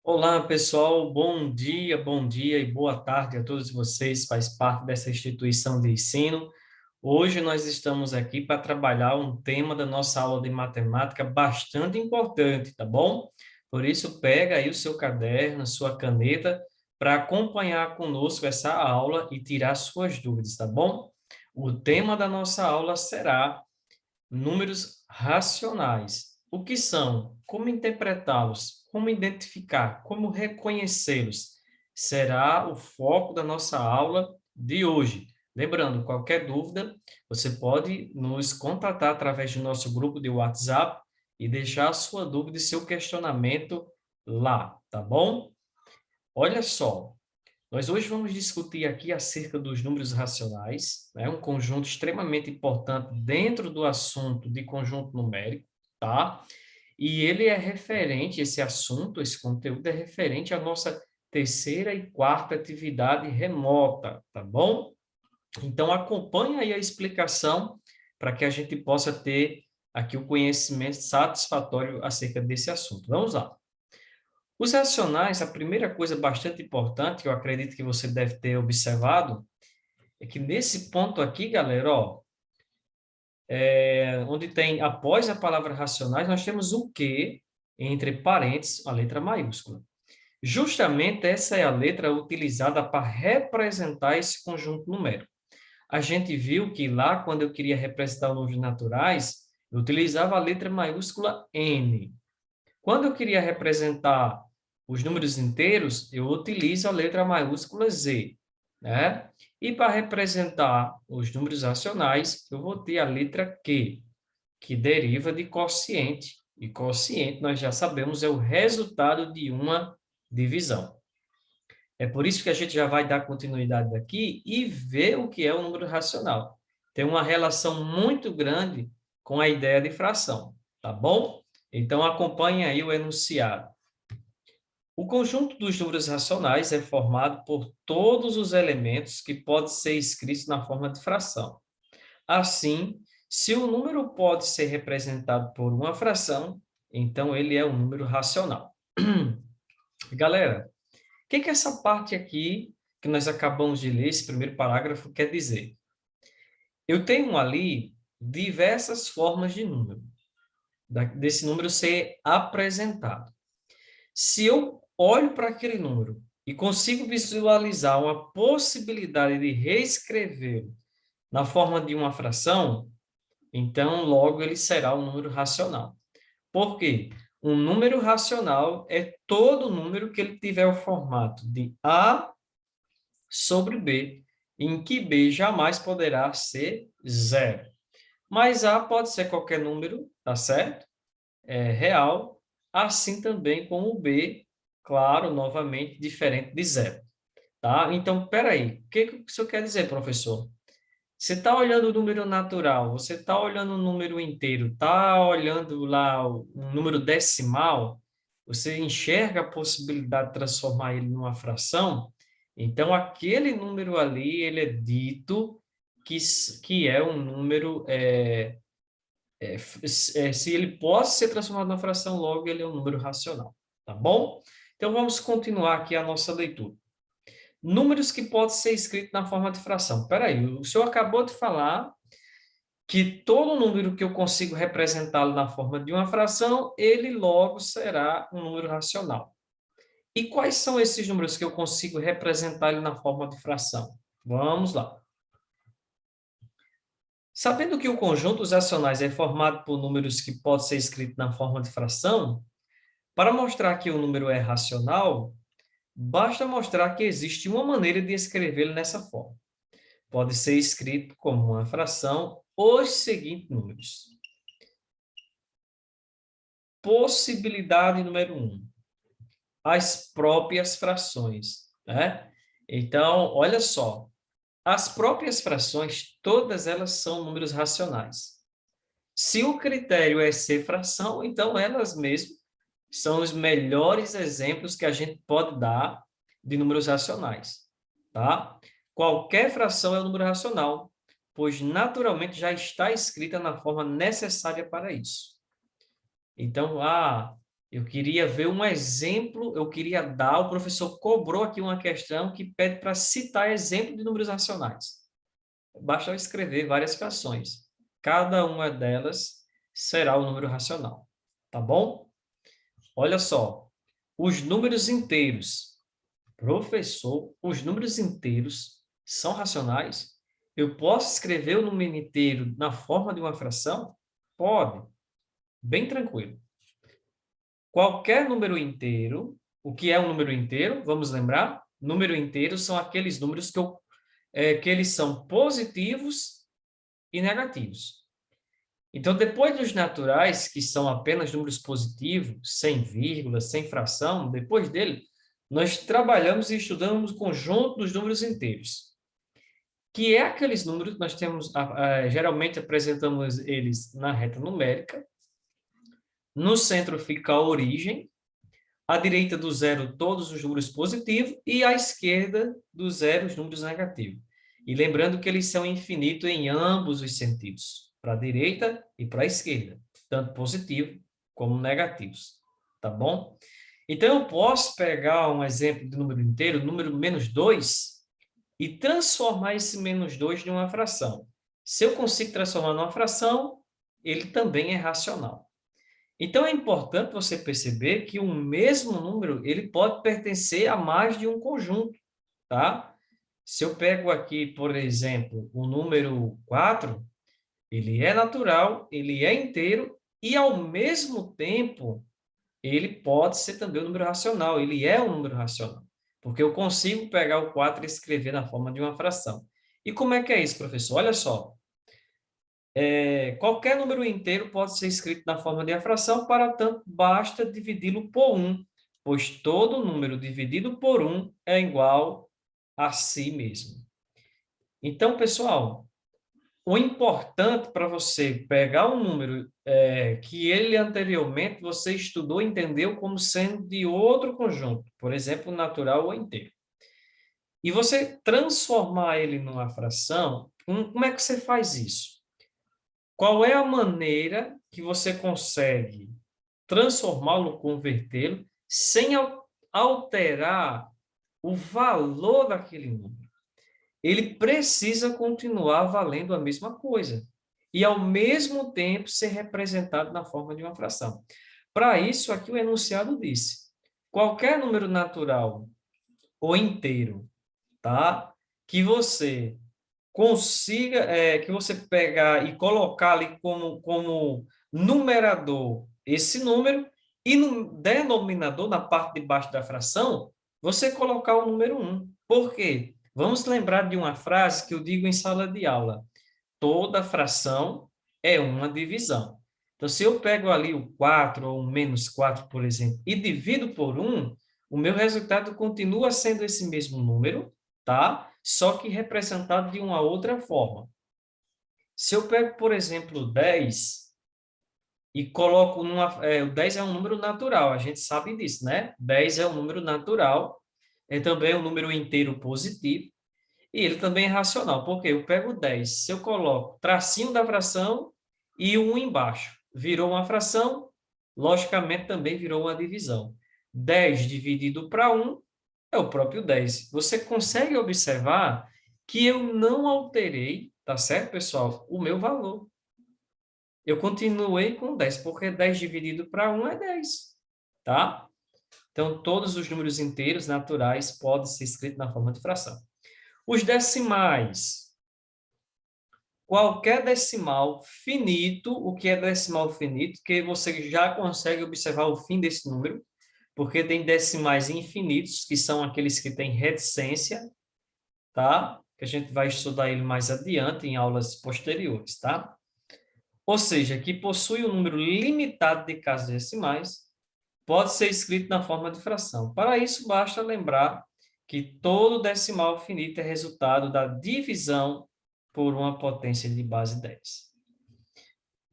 Olá, pessoal. Bom dia e boa tarde a todos vocês, faz parte dessa instituição de ensino. Hoje nós estamos aqui para trabalhar um tema da nossa aula de matemática bastante importante, tá bom? Por isso, pega aí o seu caderno, sua caneta, para acompanhar conosco essa aula e tirar suas dúvidas, tá bom? O tema da nossa aula será números racionais. O que são? Como interpretá-los? Como identificar? Como reconhecê-los? Será o foco da nossa aula de hoje. Lembrando, qualquer dúvida, você pode nos contatar através do nosso grupo de WhatsApp e deixar a sua dúvida e seu questionamento lá, tá bom? Olha só, nós hoje vamos discutir aqui acerca dos números racionais, né? Um conjunto extremamente importante dentro do assunto de conjunto numérico, tá? E ele é referente, esse assunto, esse conteúdo é referente à nossa terceira e quarta atividade remota, tá bom? Então acompanhe aí a explicação para que a gente possa ter aqui o conhecimento satisfatório acerca desse assunto. Vamos lá. Os racionais, a primeira coisa bastante importante, que eu acredito que você deve ter observado, é que nesse ponto aqui, galera, ó, onde tem após a palavra racionais, nós temos o que entre parênteses, a letra maiúscula. Justamente essa é a letra utilizada para representar esse conjunto numérico. A gente viu que lá, quando eu queria representar os números naturais, eu utilizava a letra maiúscula N. Quando eu queria representar os números inteiros, eu utilizo a letra maiúscula Z, né? E para representar os números racionais, eu vou ter a letra Q, que deriva de quociente. E quociente, nós já sabemos, é o resultado de uma divisão. É por isso que a gente já vai dar continuidade daqui e ver o que é o número racional. Tem uma relação muito grande com a ideia de fração, tá bom? Então, acompanhe aí o enunciado. O conjunto dos números racionais é formado por todos os elementos que podem ser escritos na forma de fração. Assim, se o número pode ser representado por uma fração, então ele é um número racional. Galera, o que essa parte aqui que nós acabamos de ler, esse primeiro parágrafo, quer dizer? Eu tenho ali diversas formas de número, desse número ser apresentado. Se eu olho para aquele número e consigo visualizar uma possibilidade de reescrever na forma de uma fração, então logo ele será um número racional. Por quê? Um número racional é todo número que ele tiver o formato de A sobre B, em que B jamais poderá ser zero. Mas A pode ser qualquer número, tá certo? É real, assim também como o B, claro, novamente, diferente de zero. Tá? Então, peraí, o que o senhor quer dizer, professor? Você está olhando o número natural, você está olhando o número inteiro, está olhando lá um número decimal, você enxerga a possibilidade de transformar ele numa fração, então aquele número ali, ele é dito que é um número, se ele pode ser transformado numa fração, logo ele é um número racional, tá bom? Então vamos continuar aqui a nossa leitura. Números que podem ser escritos na forma de fração. Espera aí, o senhor acabou de falar que todo número que eu consigo representá-lo na forma de uma fração, ele logo será um número racional. E quais são esses números que eu consigo representar ele na forma de fração? Vamos lá. Sabendo que o conjunto dos racionais é formado por números que podem ser escritos na forma de fração, para mostrar que o número é racional, basta mostrar que existe uma maneira de escrevê-lo nessa forma. Pode ser escrito como uma fração os seguintes números. Possibilidade número 1. As próprias frações, né? Então, olha só. As próprias frações, todas elas são números racionais. Se o critério é ser fração, então elas mesmas são os melhores exemplos que a gente pode dar de números racionais, tá? Qualquer fração é um número racional, pois naturalmente já está escrita na forma necessária para isso. Então, Eu queria ver um exemplo, eu queria dar, o professor cobrou aqui uma questão que pede para citar exemplo de números racionais. Basta eu escrever várias frações. Cada uma delas será o número racional. Tá bom? Olha só. Os números inteiros. Professor, os números inteiros são racionais? Eu posso escrever o número inteiro na forma de uma fração? Pode. Bem tranquilo. Qualquer número inteiro, o que é um número inteiro? Vamos lembrar? Número inteiro são aqueles números que eles são positivos e negativos. Então, depois dos naturais, que são apenas números positivos, sem vírgula, sem fração, depois dele, nós trabalhamos e estudamos o conjunto dos números inteiros, que é aqueles números que nós temos, geralmente apresentamos eles na reta numérica, no centro fica a origem, à direita do zero todos os números positivos e à esquerda do zero os números negativos. E lembrando que eles são infinitos em ambos os sentidos, para a direita e para a esquerda, tanto positivo como negativos, tá bom? Então, eu posso pegar um exemplo de número inteiro, número menos 2, e transformar esse menos 2 em uma fração. Se eu consigo transformar numa fração, ele também é racional. Então, é importante você perceber que o mesmo número ele pode pertencer a mais de um conjunto, tá? Se eu pego aqui, por exemplo, o número 4, ele é natural, ele é inteiro e, ao mesmo tempo, ele pode ser também um número racional, ele é um número racional, porque eu consigo pegar o 4 e escrever na forma de uma fração. E como é que é isso, professor? Olha só, qualquer número inteiro pode ser escrito na forma de fração, para tanto, basta dividi-lo por 1, pois todo número dividido por 1 é igual a si mesmo. Então, pessoal, o importante para você pegar um número que ele anteriormente você estudou e entendeu como sendo de outro conjunto, por exemplo, natural ou inteiro, e você transformar ele numa fração, como é que você faz isso? Qual é a maneira que você consegue transformá-lo, convertê-lo, sem alterar o valor daquele número? Ele precisa continuar valendo a mesma coisa e, ao mesmo tempo, ser representado na forma de uma fração. Para isso, aqui o enunciado disse: qualquer número natural ou inteiro, tá? Que você consiga, que você pegar e colocar ali como numerador esse número, e no denominador, na parte de baixo da fração, você colocar o número 1. Por quê? Vamos lembrar de uma frase que eu digo em sala de aula: toda fração é uma divisão. Então, se eu pego ali o 4 ou o menos 4, por exemplo, e divido por 1, o meu resultado continua sendo esse mesmo número, tá? Só que representado de uma outra forma. Se eu pego, por exemplo, 10 e coloco o 10 é um número natural, a gente sabe disso, né? 10 é um número natural, é também um número inteiro positivo, e ele também é racional, porque eu pego 10, se eu coloco tracinho da fração e um embaixo, virou uma fração, logicamente também virou uma divisão. 10 dividido para 1 é o próprio 10. Você consegue observar que eu não alterei, tá certo, pessoal, o meu valor. Eu continuei com 10, porque 10 dividido para 1 é 10, tá? Então, todos os números inteiros naturais podem ser escritos na forma de fração. Os decimais. Qualquer decimal finito, o que é decimal finito? Que você já consegue observar o fim desse número, porque tem decimais infinitos, que são aqueles que têm reticência, tá? Que a gente vai estudar ele mais adiante em aulas posteriores, tá? Ou seja, que possui um número limitado de casas decimais, pode ser escrito na forma de fração. Para isso, basta lembrar que todo decimal finito é resultado da divisão por uma potência de base 10.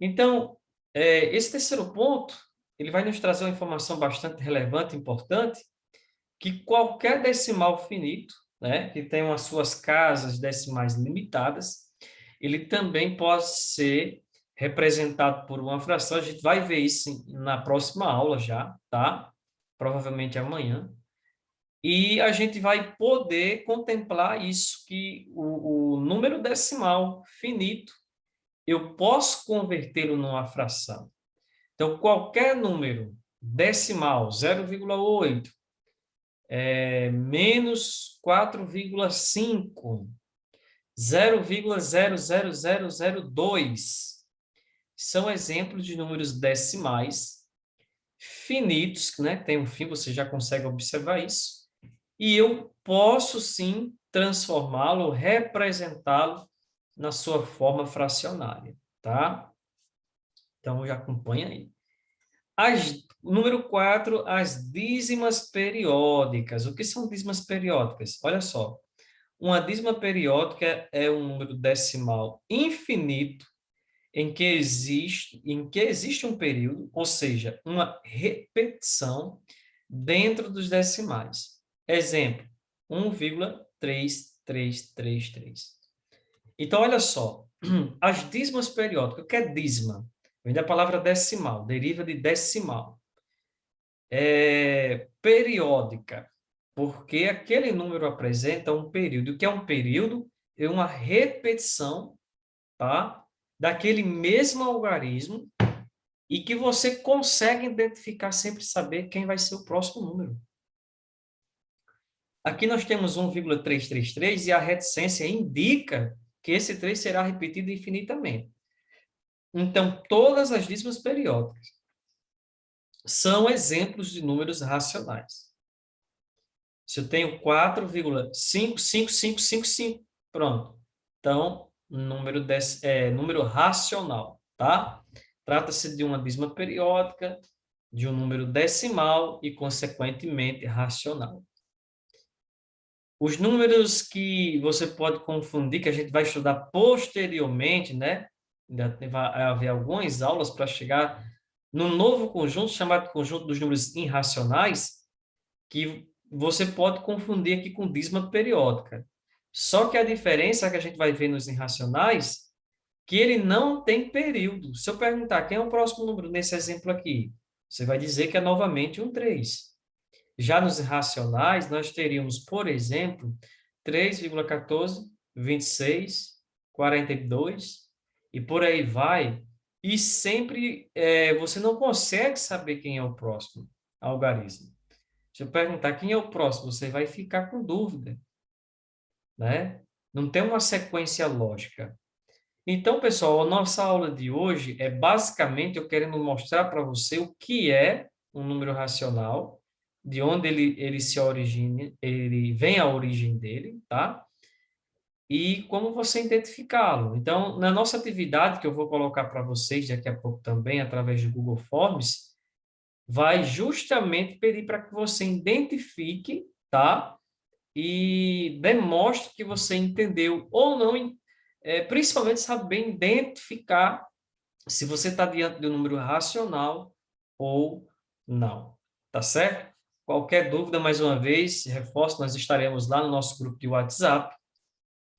Então, esse terceiro ponto, ele vai nos trazer uma informação bastante relevante, importante, que qualquer decimal finito, né, que tem as suas casas decimais limitadas, ele também pode ser representado por uma fração. A gente vai ver isso na próxima aula já, tá? Provavelmente amanhã. E a gente vai poder contemplar isso, que o número decimal finito, eu posso convertê-lo numa fração. Então, qualquer número decimal, 0,8, menos 4,5, 0,00002, são exemplos de números decimais finitos, né? Tem um fim, você já consegue observar isso. E eu posso, sim, transformá-lo, representá-lo na sua forma fracionária, tá? Então, já acompanha aí. Número 4, as dízimas periódicas. O que são dízimas periódicas? Olha só. Uma dízima periódica é um número decimal infinito em que existe um período, ou seja, uma repetição dentro dos decimais. Exemplo, 1,3333. Então, olha só, as dízimas periódicas, o que é dízima? Vem da palavra decimal, deriva de decimal. É periódica, porque aquele número apresenta um período. O que é um período? É uma repetição, tá? Daquele mesmo algarismo e que você consegue identificar, sempre saber quem vai ser o próximo número. Aqui nós temos 1,333 e a reticência indica que esse 3 será repetido infinitamente. Então, todas as dízimas periódicas são exemplos de números racionais. Se eu tenho 4,55555, pronto. Então, número racional, tá? Trata-se de uma dízima periódica, de um número decimal e, consequentemente, racional. Os números que você pode confundir, que a gente vai estudar posteriormente, né? Ainda vai haver algumas aulas para chegar num novo conjunto, chamado conjunto dos números irracionais, que você pode confundir aqui com dízima periódica. Só que a diferença que a gente vai ver nos irracionais, que ele não tem período. Se eu perguntar quem é o próximo número nesse exemplo aqui, você vai dizer que é novamente um 3. Já nos irracionais, nós teríamos, por exemplo, 3,14, 26, 42, e por aí vai. E sempre você não consegue saber quem é o próximo algarismo. Se eu perguntar quem é o próximo, você vai ficar com dúvida, né? Não tem uma sequência lógica. Então, pessoal, a nossa aula de hoje é basicamente eu querendo mostrar para você o que é um número racional, de onde ele se origina, ele vem a origem dele, tá? E como você identificá-lo. Então, na nossa atividade, que eu vou colocar para vocês daqui a pouco também, através do Google Forms, vai justamente pedir para que você identifique, tá? E demonstre que você entendeu ou não, principalmente saber identificar se você está diante de um número racional ou não. Tá certo? Qualquer dúvida, mais uma vez, reforço, nós estaremos lá no nosso grupo de WhatsApp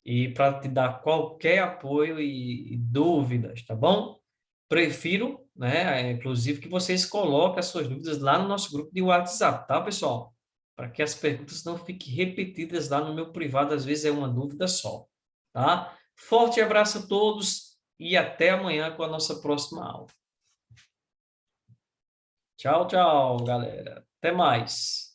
e para te dar qualquer apoio e dúvidas, tá bom? Prefiro, né, inclusive, que vocês coloquem as suas dúvidas lá no nosso grupo de WhatsApp, tá, pessoal? Para que as perguntas não fiquem repetidas lá no meu privado, às vezes é uma dúvida só, tá? Forte abraço a todos e até amanhã com a nossa próxima aula. Tchau, tchau, galera. Até mais.